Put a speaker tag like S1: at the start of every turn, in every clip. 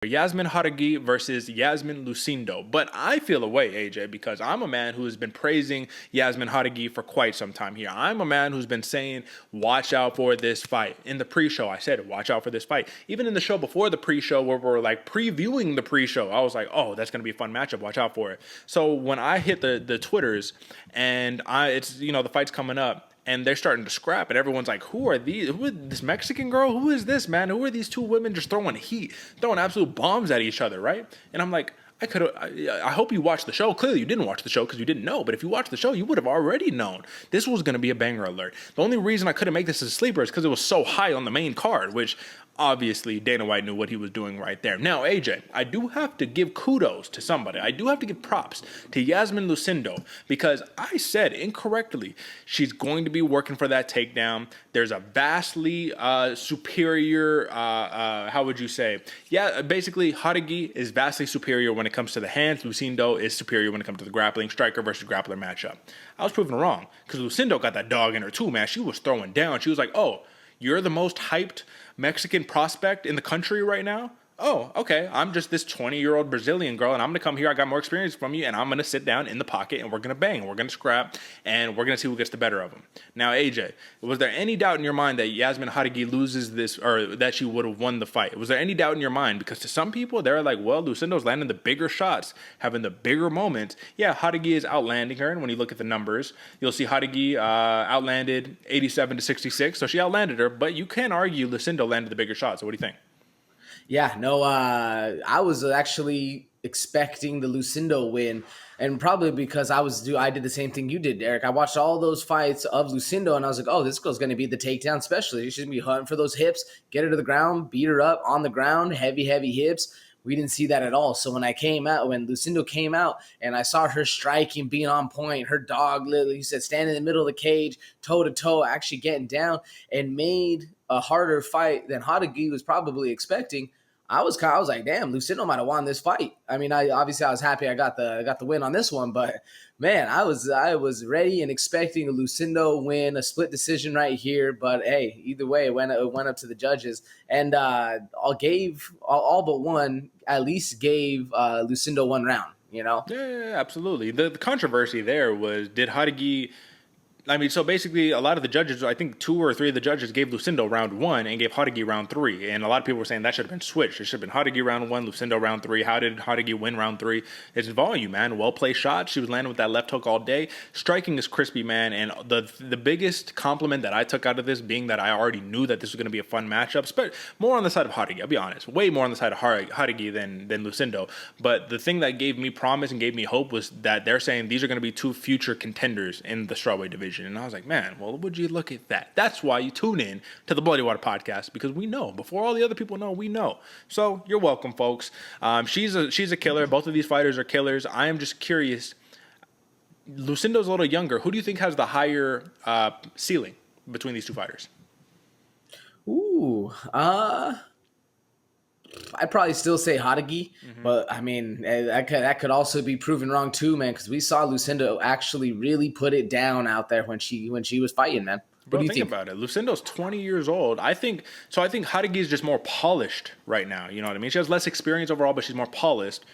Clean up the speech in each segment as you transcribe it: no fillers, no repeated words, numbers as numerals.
S1: Yazmin Jauregui versus Iasmin Lucindo. But I feel away, AJ, because I'm a man who has been praising Yazmin Jauregui for quite some time here. I'm a man who's been saying, watch out for this fight. In the pre-show, I said, watch out for this fight. Even in the show before the pre-show, where we're like previewing the pre-show, I was like, oh, that's going to be a fun matchup. Watch out for it. So when I hit the Twitters and it's, the fight's coming up, and they're starting to scrap, and everyone's like, who are these? Who is this Mexican girl? Who is this, man? Who are these two women just throwing heat, throwing absolute bombs at each other, right? And I'm like, I hope you watched the show. Clearly, you didn't watch the show because you didn't know. But if you watched the show, you would have already known this was going to be a banger alert. The only reason I couldn't make this as a sleeper is because it was so high on the main card, which obviously Dana White knew what he was doing right there. Now, AJ, I do have to give kudos to somebody. I do have to give props to Yazmin Lucindo because I said incorrectly she's going to be working for that takedown. There's a vastly superior, how would you say? Yeah, basically, Jauregui is vastly superior when it comes to the hands. Lucindo is superior when it comes to the grappling, striker versus grappler matchup. I was proven wrong because Lucindo got that dog in her too, man. She was throwing down. She was like, oh, you're the most hyped Mexican prospect in the country right now? Oh, okay. I'm just this 20-year-old Brazilian girl, and I'm going to come here. I got more experience from you, and I'm going to sit down in the pocket, and we're going to bang. We're going to scrap, and we're going to see who gets the better of them. Now, AJ, was there any doubt in your mind that Yazmin Jauregui loses this, or that she would have won the fight? Was there any doubt in your mind? Because to some people, they're like, well, Lucindo's landing the bigger shots, having the bigger moments. Yeah, Jauregui is outlanding her, and when you look at the numbers, you'll see Jauregui outlanded 87-66, so she outlanded her, but you can argue Lucindo landed the bigger shots. So what do you think?
S2: Yeah, no, I was actually expecting the Lucindo win, and probably because I did the same thing you did, Derek. I watched all those fights of Lucindo, and I was like, oh, this girl's going to be the takedown specialist. She's going to be hunting for those hips, get her to the ground, beat her up on the ground, heavy hips. We didn't see that at all. So when Lucindo came out and I saw her striking, being on point, her dog, literally, you said, standing in the middle of the cage, toe to toe, actually getting down, and made a harder fight than Jauregui was probably expecting. I was like, damn, Lucindo might have won this fight. I mean, I was happy I got the win on this one, but man, I was ready and expecting a Lucindo win, a split decision right here. But hey, either way, it went up to the judges, and all but one at least gave Lucindo one round.
S1: Yeah, absolutely. The controversy there was, did Jauregui? I mean, so basically, a lot of the judges, I think 2 or 3 of the judges gave Lucindo round 1 and gave Jauregui round 3. And a lot of people were saying that should have been switched. It should have been Jauregui round 1, Lucindo round 3. How did Jauregui win round 3? It's volume, man. Well-placed shots. She was landing with that left hook all day. Striking is crispy, man. And the biggest compliment that I took out of this being that I already knew that this was going to be a fun matchup. But more on the side of Jauregui, I'll be honest. Way more on the side of Jauregui than Lucindo. But the thing that gave me promise and gave me hope was that they're saying these are going to be 2 future contenders in the strawweight division. And I was like, man, well, would you look at that? That's why you tune in to the Bloody Water Podcast, because we know. Before all the other people know, we know. So you're welcome, folks. She's a killer. Both of these fighters are killers. I am just curious. Lucindo's a little younger. Who do you think has the higher ceiling between these 2 fighters?
S2: I'd probably still say Jauregui, but I mean that could also be proven wrong too, man. Because we saw Lucindo actually really put it down out there when she was fighting, man. What do you think
S1: about it? Lucindo's 20 years old. I think Jauregui is just more polished right now. You know what I mean? She has less experience overall, but she's more polished.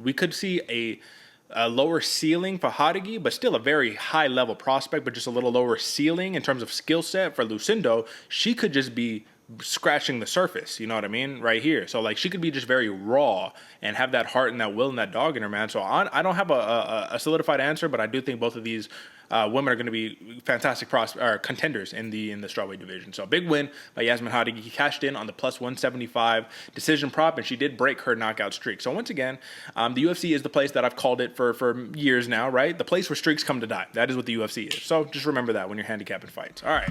S1: We could see a lower ceiling for Jauregui, but still a very high level prospect, but just a little lower ceiling in terms of skill set for Lucindo. She could just be scratching the surface, you know what I mean, right here. So like she could be just very raw and have that heart and that will and that dog in her, man. So I don't have a solidified answer, but I do think both of these women are going to be fantastic contenders in the strawweight division. So a big win by Yazmin Jauregui. He cashed in on the plus 175 decision prop, and she did break her knockout streak. So once again, the UFC is the place that I've called it for years now, right? The place where streaks come to die. That is what the UFC is. So just remember that when you're handicapping fights. All right.